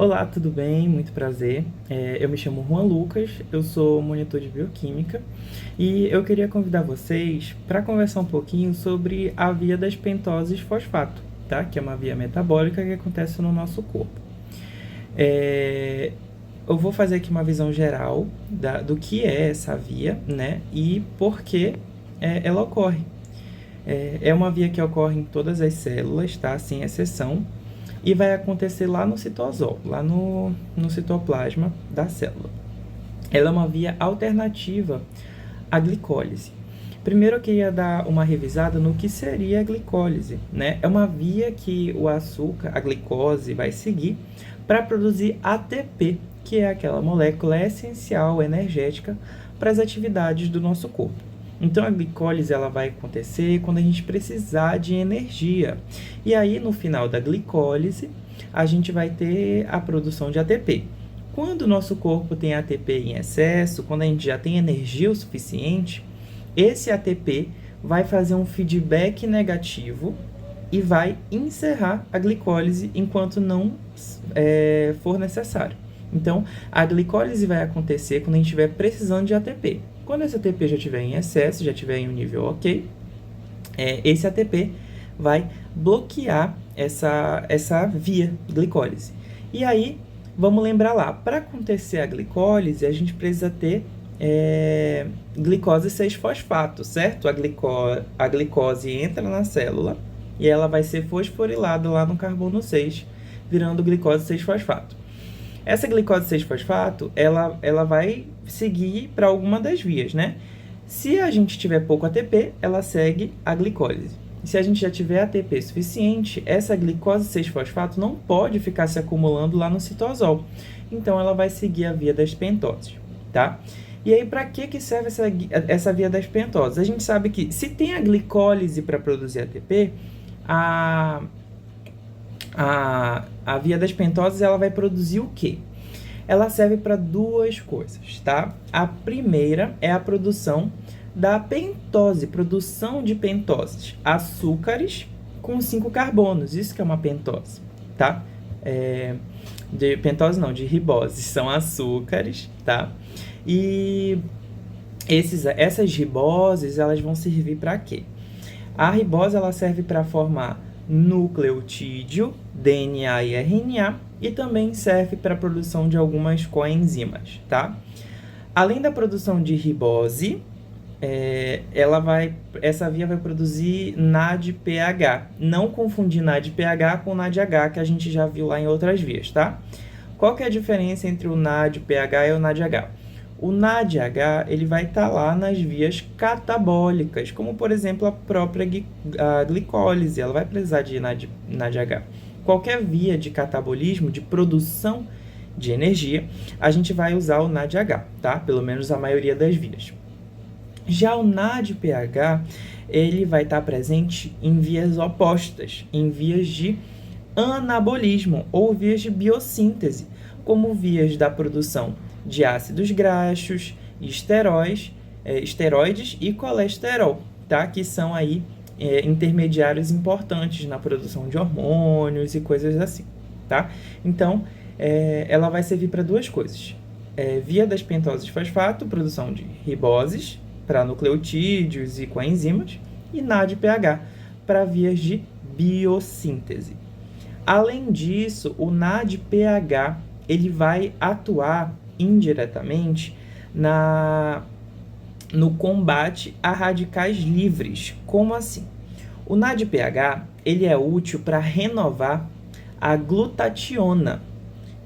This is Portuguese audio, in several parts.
Olá, tudo bem? Muito prazer. Eu me chamo Juan Lucas, eu sou monitor de bioquímica e eu queria convidar vocês para conversar um pouquinho sobre a via das pentoses fosfato, tá? Que é uma via metabólica que acontece no nosso corpo. Eu vou fazer aqui uma visão geral do que é essa via, né? E por que ela ocorre. É uma via que ocorre em todas as células, tá? Sem exceção. E vai acontecer lá no citosol, lá no citoplasma da célula. Ela é uma via alternativa à glicólise. Primeiro eu queria dar uma revisada no que seria a glicólise, né? É uma via que o açúcar, a glicose, vai seguir para produzir ATP, que é aquela molécula essencial energética para as atividades do nosso corpo. Então, a glicólise ela vai acontecer quando a gente precisar de energia. E aí, no final da glicólise, a gente vai ter a produção de ATP. Quando o nosso corpo tem ATP em excesso, quando a gente já tem energia o suficiente, esse ATP vai fazer um feedback negativo e vai encerrar a glicólise enquanto não for necessário. Então, a glicólise vai acontecer quando a gente estiver precisando de ATP. Quando esse ATP já estiver em excesso, já estiver em um nível ok, esse ATP vai bloquear essa via glicólise. E aí, vamos lembrar lá, para acontecer a glicólise, a gente precisa ter glicose 6-fosfato, certo? A glicose entra na célula e ela vai ser fosforilada lá no carbono 6, virando glicose 6-fosfato. Essa glicose 6-fosfato, ela vai seguir para alguma das vias, né? Se a gente tiver pouco ATP, ela segue a glicólise. Se a gente já tiver ATP suficiente, essa glicose 6-fosfato não pode ficar se acumulando lá no citosol. Então, ela vai seguir a via das pentoses, tá? E aí, para que serve essa via das pentoses? A gente sabe que se tem a glicólise para produzir ATP, a via das pentoses ela vai produzir o quê? Ela serve para duas coisas, tá? A primeira é a produção da pentose, produção de pentoses, açúcares com 5 carbonos, isso que é uma pentose, tá? De pentose não, de ribose, são açúcares, tá? E essas riboses, elas vão servir para quê? A ribose, ela serve para formar nucleotídeo, DNA e RNA, e também serve para a produção de algumas coenzimas, tá? Além da produção de ribose, essa via vai produzir NADPH. Não confundir NADPH com NADH, que a gente já viu lá em outras vias, tá? Qual que é a diferença entre o NADPH e o NADH? O NADH ele vai estar lá nas vias catabólicas, como, por exemplo, a própria glicólise, ela vai precisar de NADH. Qualquer via de catabolismo, de produção de energia, a gente vai usar o NADH, tá? Pelo menos a maioria das vias. Já o NADPH, ele vai estar presente em vias opostas, em vias de anabolismo ou vias de biossíntese, como vias da produção de ácidos graxos, esteroides e colesterol, tá? Que são aí intermediários importantes na produção de hormônios e coisas assim, tá? Então, ela vai servir para duas coisas. Via das pentoses fosfato, produção de riboses para nucleotídeos e coenzimas, e NADPH para vias de biossíntese. Além disso, o NADPH ele vai atuar indiretamente no combate a radicais livres. Como assim? O NADPH ele é útil para renovar a glutationa,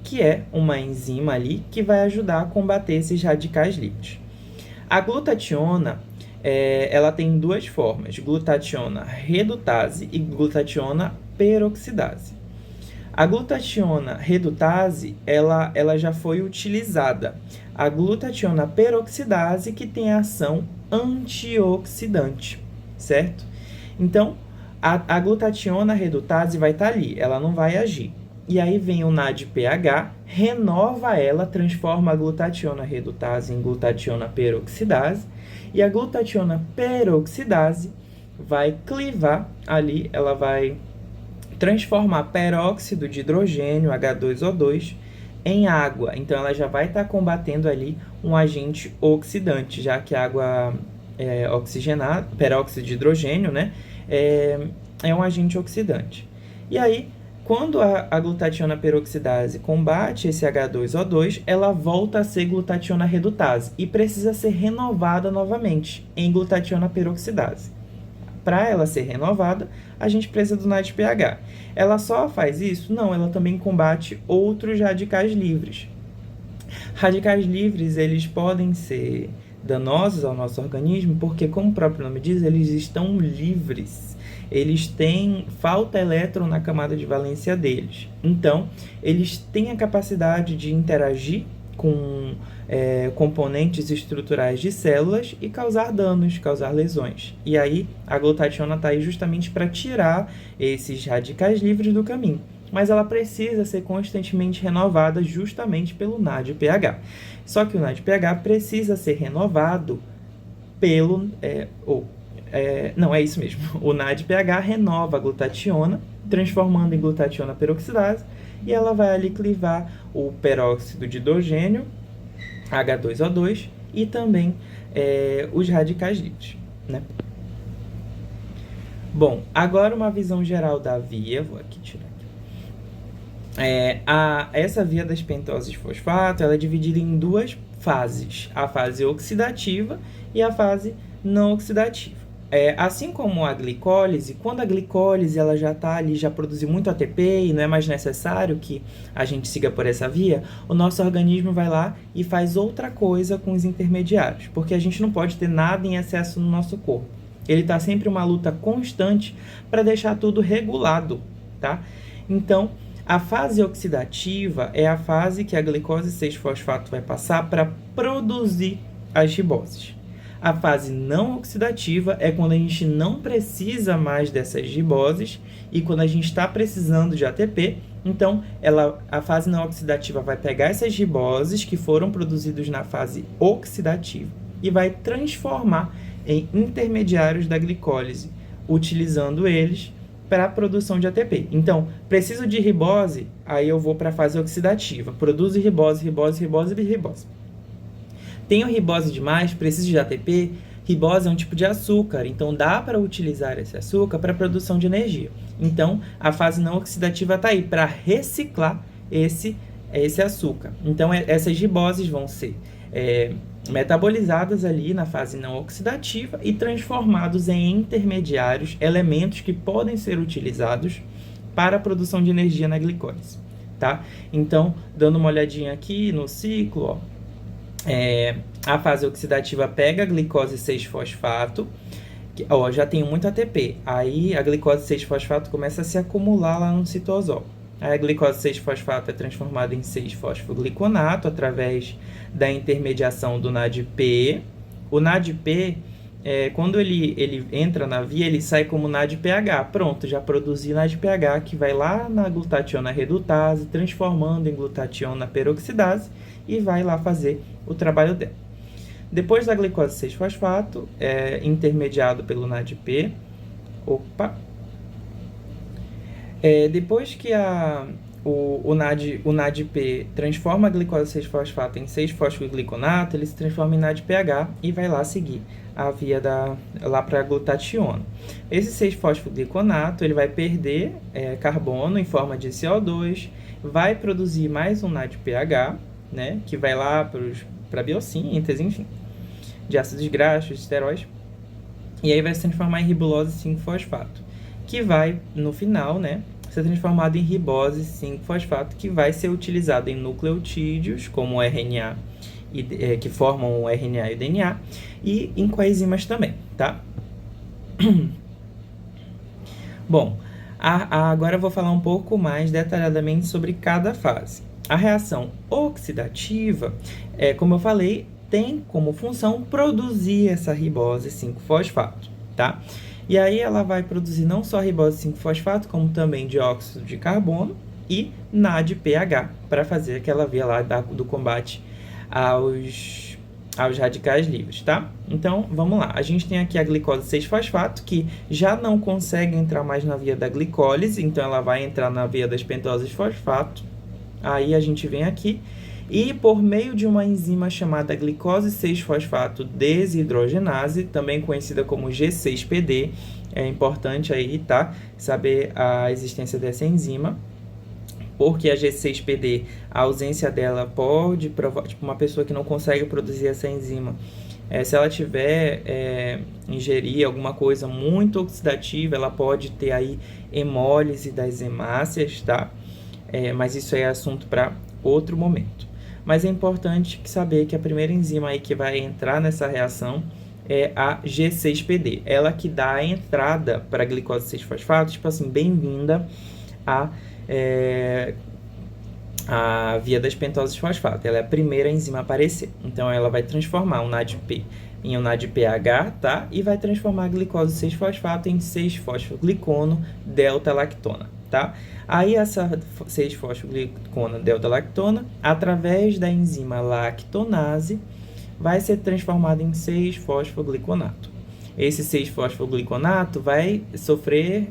que é uma enzima ali que vai ajudar a combater esses radicais livres. A glutationa ela tem duas formas, glutationa redutase e glutationa peroxidase. A glutationa redutase, ela já foi utilizada. A glutationa peroxidase, que tem ação antioxidante, certo? Então, a glutationa redutase vai estar ali, ela não vai agir. E aí vem o NADPH, renova ela, transforma a glutationa redutase em glutationa peroxidase, e a glutationa peroxidase vai clivar ali, ela vai transformar peróxido de hidrogênio, H2O2, em água. Então, ela já vai estar combatendo ali um agente oxidante, já que a água oxigenada, peróxido de hidrogênio, né, é um agente oxidante. E aí, quando a glutationa peroxidase combate esse H2O2, ela volta a ser glutationa redutase e precisa ser renovada novamente em glutationa peroxidase. Para ela ser renovada, a gente precisa do NADPH. Ela só faz isso? Não, ela também combate outros radicais livres. Radicais livres, eles podem ser danosos ao nosso organismo porque, como o próprio nome diz, eles estão livres. Eles têm falta elétron na camada de valência deles. Então, eles têm a capacidade de interagir com componentes estruturais de células e causar danos, causar lesões. E aí, a glutationa está aí justamente para tirar esses radicais livres do caminho. Mas ela precisa ser constantemente renovada justamente pelo NADPH. Só que o NADPH precisa ser renovado pelo... não, é isso mesmo. O NADPH renova a glutationa, transformando em glutationa peroxidase, e ela vai ali clivar o peróxido de hidrogênio, H2O2, e também os radicais livres, né? Bom, agora uma visão geral da via. Vou aqui tirar aqui. Essa via das pentoses fosfato, ela é dividida em duas fases. A fase oxidativa e a fase não oxidativa. Assim como a glicólise, quando a glicólise ela já está ali, já produziu muito ATP e não é mais necessário que a gente siga por essa via, o nosso organismo vai lá e faz outra coisa com os intermediários, porque a gente não pode ter nada em excesso no nosso corpo. Ele está sempre uma luta constante para deixar tudo regulado, tá? Então, a fase oxidativa é a fase que a glicose 6-fosfato vai passar para produzir as riboses. A fase não oxidativa é quando a gente não precisa mais dessas riboses e quando a gente está precisando de ATP. Então, a fase não oxidativa vai pegar essas riboses que foram produzidas na fase oxidativa e vai transformar em intermediários da glicólise, utilizando eles para a produção de ATP. Então, preciso de ribose, aí eu vou para a fase oxidativa. Produzo ribose, ribose, ribose e ribose. Tenho ribose demais, preciso de ATP. Ribose é um tipo de açúcar, então dá para utilizar esse açúcar para a produção de energia. Então, a fase não oxidativa está aí para reciclar esse açúcar. Então, essas riboses vão ser metabolizadas ali na fase não oxidativa e transformados em intermediários, elementos que podem ser utilizados para a produção de energia na glicólise, tá? Então, dando uma olhadinha aqui no ciclo, ó, a fase oxidativa pega a glicose 6-fosfato, já tem muito ATP, aí a glicose 6-fosfato começa a se acumular lá no citosol. Aí a glicose 6-fosfato é transformada em 6-fosfogliconato através da intermediação do NADP. O NADP, quando ele entra na via, ele sai como NADPH. Pronto, já produzi NADPH, que vai lá na glutationa redutase, transformando em glutationa peroxidase, e vai lá fazer o trabalho dela. Depois da glicose 6-fosfato, intermediado pelo NADP. Depois que o NADP transforma a glicose 6-fosfato em 6-fosfogliconato, ele se transforma em NADPH e vai lá seguir a via lá para a glutationa. Esse 6-fosfogliconato ele vai perder carbono em forma de CO2, vai produzir mais um NADPH, né, que vai lá para a biossíntese, enfim, de ácidos graxos, esteróis, e aí vai se transformar em ribulose 5-fosfato, que vai, no final, né, ser transformado em ribose 5-fosfato, que vai ser utilizado em nucleotídeos, como o RNA, que formam o RNA e o DNA, e em coenzimas também, tá? Bom, agora eu vou falar um pouco mais detalhadamente sobre cada fase. A reação oxidativa, como eu falei, tem como função produzir essa ribose 5-fosfato, tá? E aí ela vai produzir não só ribose 5-fosfato, como também dióxido de carbono e NADPH, para fazer aquela via lá do combate aos radicais livres, tá? Então, vamos lá. A gente tem aqui a glicose 6-fosfato, que já não consegue entrar mais na via da glicólise, então ela vai entrar na via das pentoses fosfato. Aí a gente vem aqui e, por meio de uma enzima chamada glicose 6-fosfato desidrogenase, também conhecida como G6PD, é importante aí, tá? Saber a existência dessa enzima, porque a G6PD, a ausência dela pode provocar, tipo, uma pessoa que não consegue produzir essa enzima, se ela tiver ingerir alguma coisa muito oxidativa, ela pode ter aí hemólise das hemácias, tá? Mas isso é assunto para outro momento. Mas é importante saber que a primeira enzima aí que vai entrar nessa reação é a G6PD. Ela que dá a entrada para a glicose 6-fosfato, tipo assim, bem-vinda a via das pentoses fosfato. Ela é a primeira enzima a aparecer. Então, ela vai transformar o NADP em um NADPH, tá? E vai transformar a glicose 6-fosfato em 6-fosfoglicono delta-lactona, tá? Aí, essa 6-fosfoglicono delta-lactona, através da enzima lactonase, vai ser transformada em 6-fosfogliconato. Esse 6-fosfogliconato vai sofrer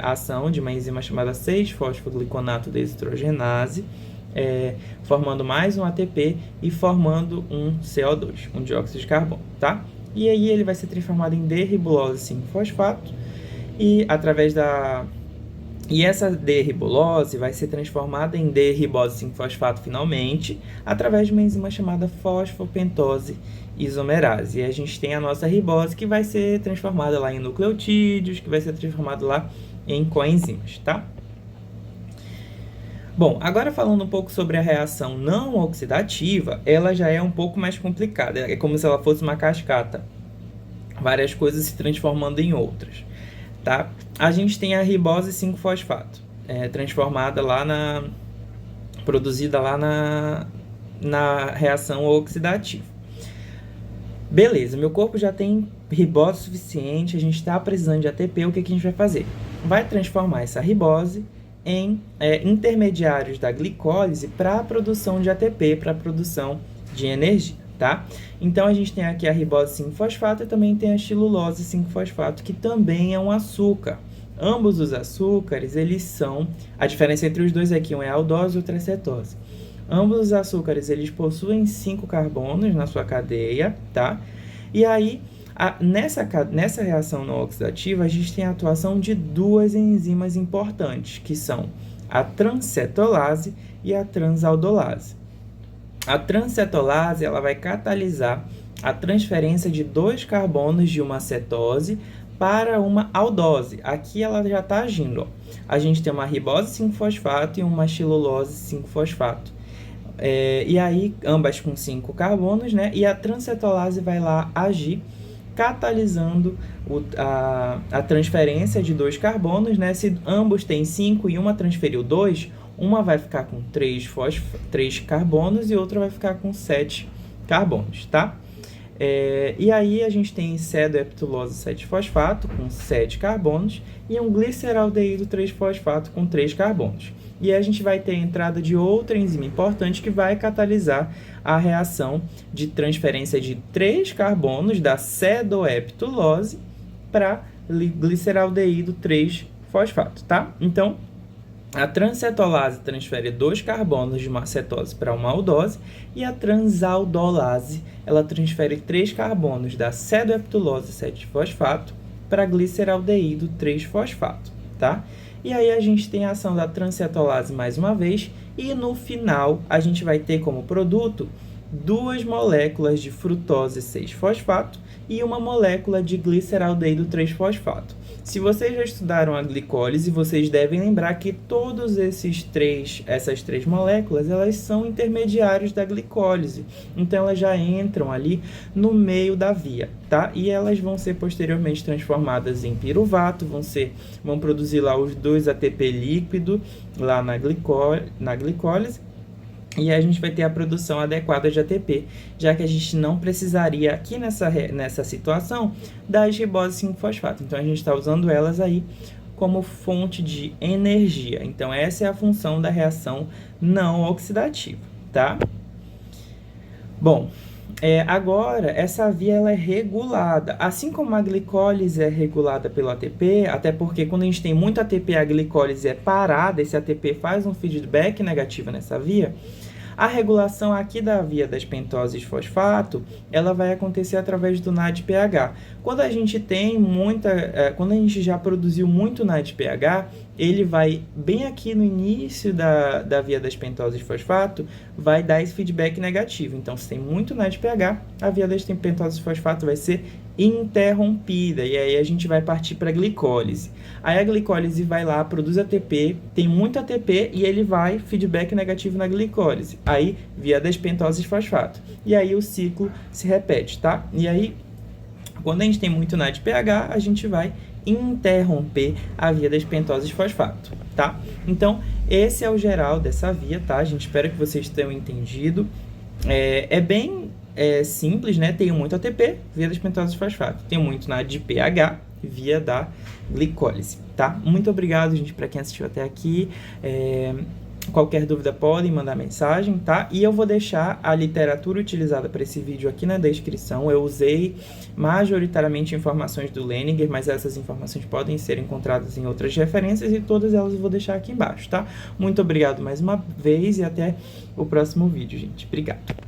a ação de uma enzima chamada 6-fosfogliconato desidrogenase, formando mais um ATP e formando um CO2, um dióxido de carbono, tá? E aí ele vai ser transformado em D-ribulose 5-fosfato e através da... E essa D-ribulose vai ser transformada em D-ribose 5-fosfato finalmente, através de uma enzima chamada fosfopentose isomerase. E a gente tem a nossa ribose que vai ser transformada lá em nucleotídeos, que vai ser transformada lá em coenzimas, tá? Bom, agora falando um pouco sobre a reação não oxidativa, ela já é um pouco mais complicada. É como se ela fosse uma cascata. Várias coisas se transformando em outras. Tá? A gente tem a ribose 5-fosfato, transformada lá produzida lá na reação oxidativa. Beleza, meu corpo já tem ribose suficiente, a gente está precisando de ATP, o que a gente vai fazer? Vai transformar essa ribose em intermediários da glicólise para a produção de ATP, para a produção de energia. Tá? Então, a gente tem aqui a ribose 5-fosfato e também tem a xilulose 5-fosfato, que também é um açúcar. Ambos os açúcares, eles são... A diferença entre os dois aqui, um é a aldose e outro é a cetose. Ambos os açúcares, eles possuem 5 carbonos na sua cadeia, tá? E aí, nessa reação não oxidativa, a gente tem a atuação de duas enzimas importantes, que são a transcetolase e a transaldolase. A transcetolase ela vai catalisar a transferência de 2 carbonos de uma cetose para uma aldose. Aqui ela já está agindo. Ó. A gente tem uma ribose 5-fosfato e uma xilulose 5-fosfato. E aí, ambas com 5 carbonos, né? E a transcetolase vai lá agir catalisando a transferência de 2 carbonos, né? Se ambos têm 5 e uma transferiu 2, uma vai ficar com 3 carbonos e outra vai ficar com 7 carbonos, tá? E aí a gente tem cedoheptulose 7-fosfato com 7 carbonos e um gliceraldeído 3-fosfato com 3 carbonos. E aí a gente vai ter a entrada de outra enzima importante que vai catalisar a reação de transferência de 3 carbonos da cedoheptulose para gliceraldeído 3-fosfato, tá? Então, a transcetolase transfere 2 carbonos de uma cetose para uma aldose e a transaldolase ela transfere 3 carbonos da cedoheptulose 7-fosfato para gliceraldeído 3-fosfato, tá? E aí a gente tem a ação da transcetolase mais uma vez e no final a gente vai ter como produto 2 moléculas de frutose 6-fosfato e uma molécula de gliceraldeído 3-fosfato. Se vocês já estudaram a glicólise, vocês devem lembrar que todos essas três moléculas, elas são intermediários da glicólise. Então, elas já entram ali no meio da via, tá? E elas vão ser posteriormente transformadas em piruvato, vão produzir lá os 2 ATP líquido lá na glicólise. E a gente vai ter a produção adequada de ATP, já que a gente não precisaria aqui nessa situação das riboses 5-fosfato. Então, a gente está usando elas aí como fonte de energia. Então, essa é a função da reação não oxidativa, tá? Bom, Agora, essa via ela é regulada. Assim como a glicólise é regulada pelo ATP, até porque quando a gente tem muito ATP, a glicólise é parada, esse ATP faz um feedback negativo nessa via, a regulação aqui da via das pentoses fosfato, ela vai acontecer através do NADPH. Quando a gente tem quando a gente já produziu muito NADPH, ele vai bem aqui no início da via das pentoses fosfato, vai dar esse feedback negativo. Então, se tem muito NADPH, a via das pentoses fosfato vai ser interrompida, e aí a gente vai partir para a glicólise. Aí a glicólise vai lá, produz ATP, tem muito ATP e ele vai feedback negativo na glicólise. Aí, via das pentoses fosfato. E aí o ciclo se repete, tá? E aí, quando a gente tem muito NADPH, a gente vai interromper a via das pentoses fosfato, tá? Então, esse é o geral dessa via, tá, gente? Espero que vocês tenham entendido. É bem simples, né? Tem muito ATP, via das pentoses fosfato. Tem muito NADPH, via da glicólise, tá? Muito obrigado, gente, para quem assistiu até aqui. Qualquer dúvida podem mandar mensagem, tá? E eu vou deixar a literatura utilizada para esse vídeo aqui na descrição. Eu usei majoritariamente informações do Leninger, mas essas informações podem ser encontradas em outras referências e todas elas eu vou deixar aqui embaixo, tá? Muito obrigado mais uma vez e até o próximo vídeo, gente. Obrigado!